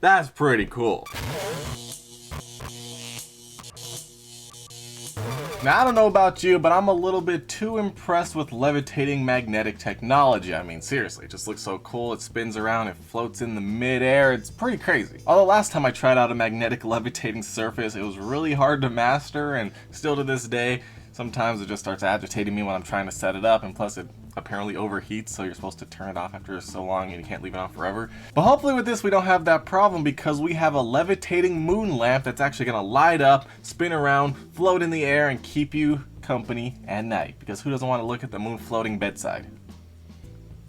That's pretty cool. Now, I don't know about you, but I'm a little bit too impressed with levitating magnetic technology. I mean, seriously, it just looks so cool. It spins around, it floats in the midair. It's pretty crazy. Although last time I tried out a magnetic levitating surface, it was really hard to master, and still to this day, sometimes it just starts agitating me when I'm trying to set it up, and plus it apparently overheats, so you're supposed to turn it off after so long and you can't leave it on forever. But hopefully with this we don't have that problem, because we have a levitating moon lamp that's actually going to light up, spin around, float in the air, and keep you company at night. Because who doesn't want to look at the moon floating bedside?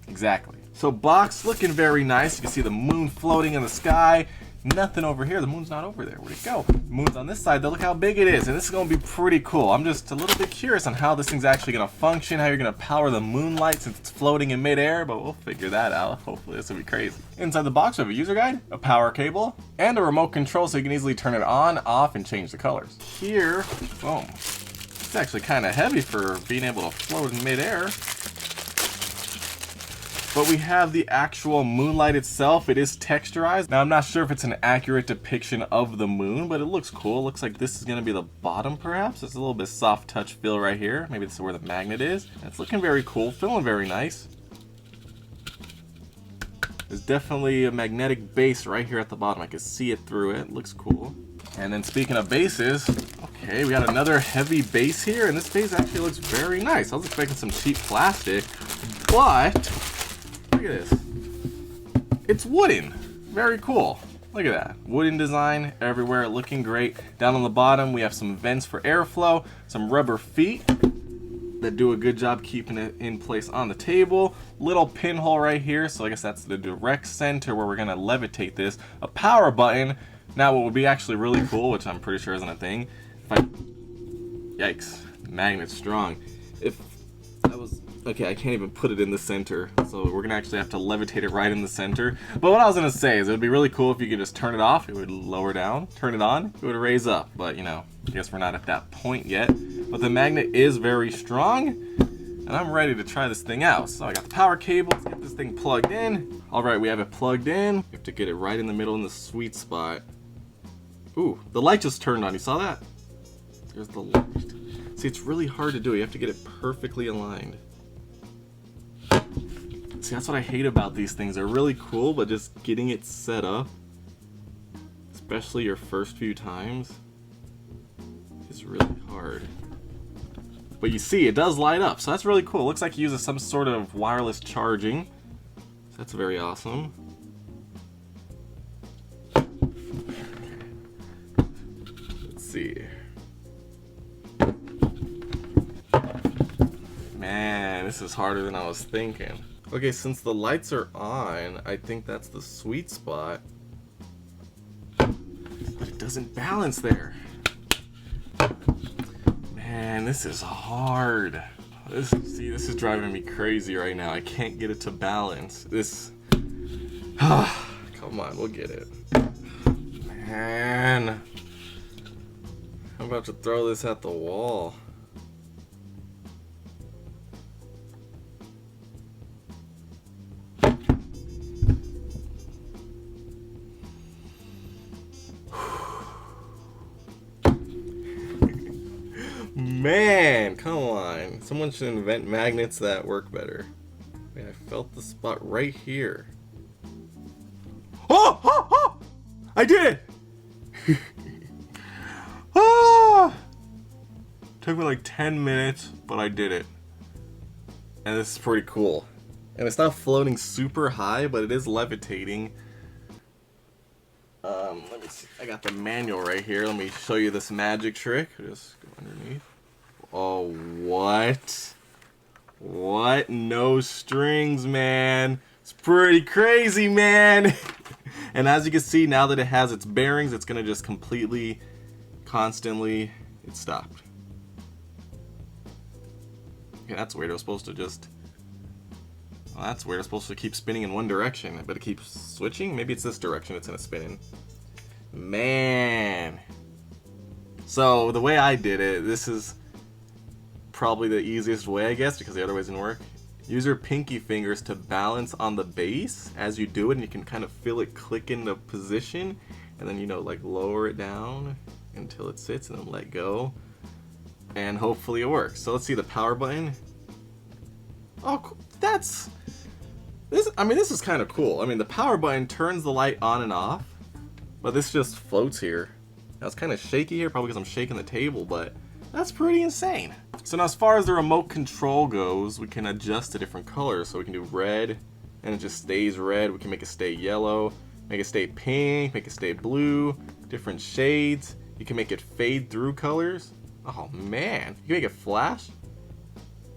Exactly. So box looking very nice. You can see the moon floating in the sky. Nothing over here. The moon's not over there. Where'd it go? The moon's on this side, though. Look how big it is. And this is going to be pretty cool. I'm just a little bit curious on how this thing's actually going to function, how you're going to power the moonlight since it's floating in midair, but we'll figure that out. Hopefully this will be crazy. Inside the box we have a user guide, a power cable, and a remote control so you can easily turn it on, off, and change the colors. Here, boom. It's actually kind of heavy for being able to float in midair. But we have the actual moonlight itself. It is texturized. Now, I'm not sure if it's an accurate depiction of the moon, but it looks cool. It looks like this is going to be the bottom, perhaps. It's a little bit soft touch feel right here. Maybe this is where the magnet is. It's looking very cool, feeling very nice. There's definitely a magnetic base right here at the bottom. I can see it through it. Looks cool. And then speaking of bases, okay, we got another heavy base here, and this base actually looks very nice. I was expecting some cheap plastic, but look at this. It's wooden. Very cool. Look at that. Wooden design everywhere, looking great. Down on the bottom, we have some vents for airflow, some rubber feet that do a good job keeping it in place on the table. Little pinhole right here, so I guess that's the direct center where we're gonna levitate this. A power button. Now, what would be actually really cool, which I'm pretty sure isn't a thing, if I... Yikes. Magnet's strong. If I was... Okay, I can't even put it in the center, so we're gonna actually have to levitate it right in the center. But what I was gonna say is it would be really cool if you could just turn it off, it would lower down, turn it on, it would raise up. But, you know, I guess we're not at that point yet. But the magnet is very strong, and I'm ready to try this thing out. So I got the power cable, let's get this thing plugged in. All right, we have it plugged in. We have to get it right in the middle in the sweet spot. Ooh, the light just turned on, you saw that? There's the light. See, it's really hard to do, you have to get it perfectly aligned. See, that's what I hate about these things. They're really cool, but just getting it set up, especially your first few times, is really hard. But you see, it does light up, so that's really cool. It looks like it uses some sort of wireless charging. So that's very awesome. Let's see. Man, this is harder than I was thinking. Okay, since the lights are on, I think that's the sweet spot. But it doesn't balance there. Man, this is hard. This is driving me crazy right now. I can't get it to balance. This... Come on, we'll get it. Man. I'm about to throw this at the wall. Man, come on. Someone should invent magnets that work better. Man, I felt the spot right here. Oh! Oh! Oh! I did it! Ah! Took me like 10 minutes, but I did it. And this is pretty cool. And it's not floating super high, but it is levitating. Let me see. I got the manual right here. Let me show you this magic trick. Just go underneath. Oh, what? What? No strings, man. It's pretty crazy, man. And as you can see, now that it has its bearings, it's gonna just completely, constantly, it stopped. Okay, that's weird. It was supposed to just... Well, that's weird. It's supposed to keep spinning in one direction, but it keeps switching. Maybe it's this direction it's gonna spin in. Man. So the way I did it, this is probably the easiest way, I guess, because the other ways didn't work, Use your pinky fingers to balance on the base as you do it, and you can kind of feel it click into position, and then, you know, like lower it down until it sits, and then let go, and hopefully it works. So let's see the power button. Oh, that's this. I mean, this is kind of cool. I mean, the power button turns the light on and off, but this just floats here. Now it's kind of shaky here, probably because I'm shaking the table, but that's pretty insane. So now as far as the remote control goes, we can adjust the different colors. So we can do red, and it just stays red. We can make it stay yellow, make it stay pink, make it stay blue, different shades. You can make it fade through colors. Oh man, you can make it flash.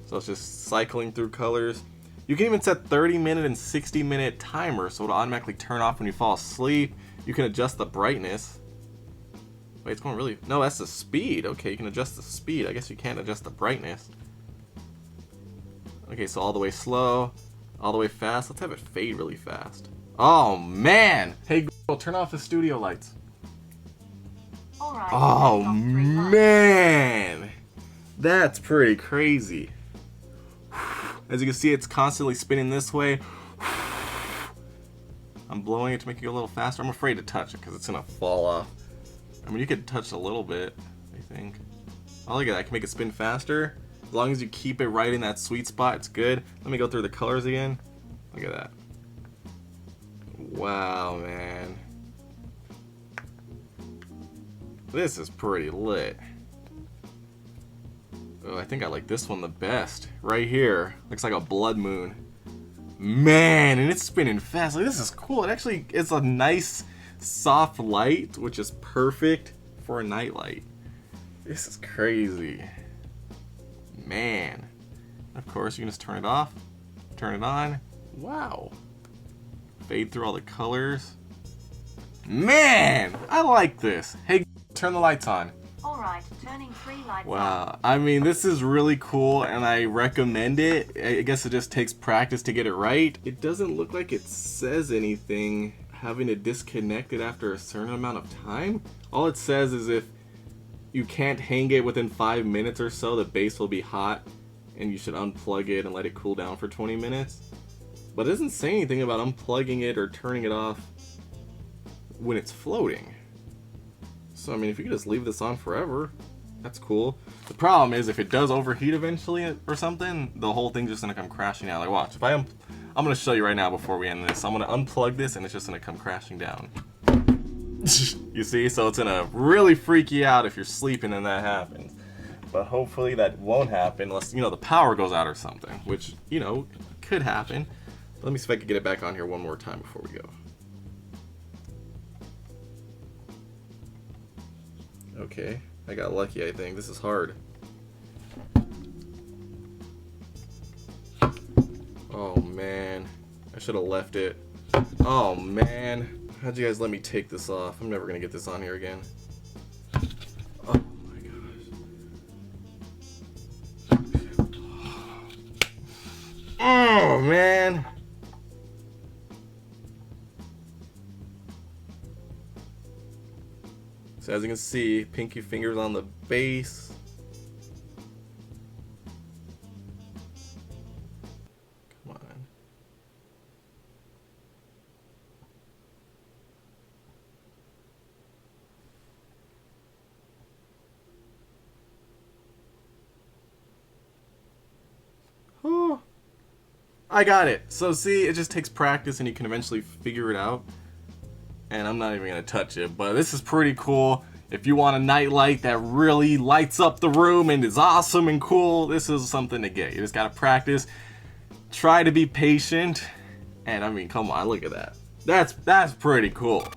So it's just cycling through colors. You can even set 30-minute and 60-minute timer, so it'll automatically turn off when you fall asleep. You can adjust the brightness. Wait, it's going really... No, that's the speed. Okay, you can adjust the speed. I guess you can't adjust the brightness. Okay, so all the way slow, all the way fast. Let's have it fade really fast. Oh, man! Hey, Google, turn off the studio lights. All right, oh, man! That's pretty crazy. As you can see, it's constantly spinning this way. I'm blowing it to make it go a little faster. I'm afraid to touch it because it's going to fall off. I mean, you could touch a little bit, I think. Oh, look at that. I can make it spin faster. As long as you keep it right in that sweet spot, it's good. Let me go through the colors again. Look at that. Wow, man. This is pretty lit. Oh, I think I like this one the best. Right here. Looks like a blood moon. Man, and it's spinning fast. Like, this is cool. It actually is a nice soft light, which is perfect for a night light. This is crazy. Man. Of course, you can just turn it off, turn it on. Wow. Fade through all the colors. Man, I like this. Hey, turn the lights on. Alright, turning 3 lights on. Wow, I mean, this is really cool and I recommend it. I guess it just takes practice to get it right. It doesn't look like it says anything having to disconnect it after a certain amount of time. All it says is if you can't hang it within 5 minutes or so, the base will be hot and you should unplug it and let it cool down for 20 minutes. But it doesn't say anything about unplugging it or turning it off when it's floating. So I mean, if you could just leave this on forever, that's cool. The problem is if it does overheat eventually or something, the whole thing's just gonna come crashing out. Like watch, if I'm gonna show you right now before we end this. I'm gonna unplug this and it's just gonna come crashing down. You see, so it's gonna really freak you out if you're sleeping and that happens. But hopefully that won't happen unless, you know, the power goes out or something, which, you know, could happen. Let me see if I can get it back on here one more time before we go. Okay, I got lucky, I think. This is hard. Oh man, I should have left it. Oh man, how'd you guys let me take this off? I'm never gonna get this on here again. Oh my gosh. Oh man. So as you can see, pinky fingers on the base. Come on. Oh, I got it. So see, it just takes practice and you can eventually figure it out. And I'm not even gonna touch it, but this is pretty cool. If you want a night light that really lights up the room and is awesome and cool, this is something to get. You just gotta practice, try to be patient, and I mean, come on, look at that. That's pretty cool.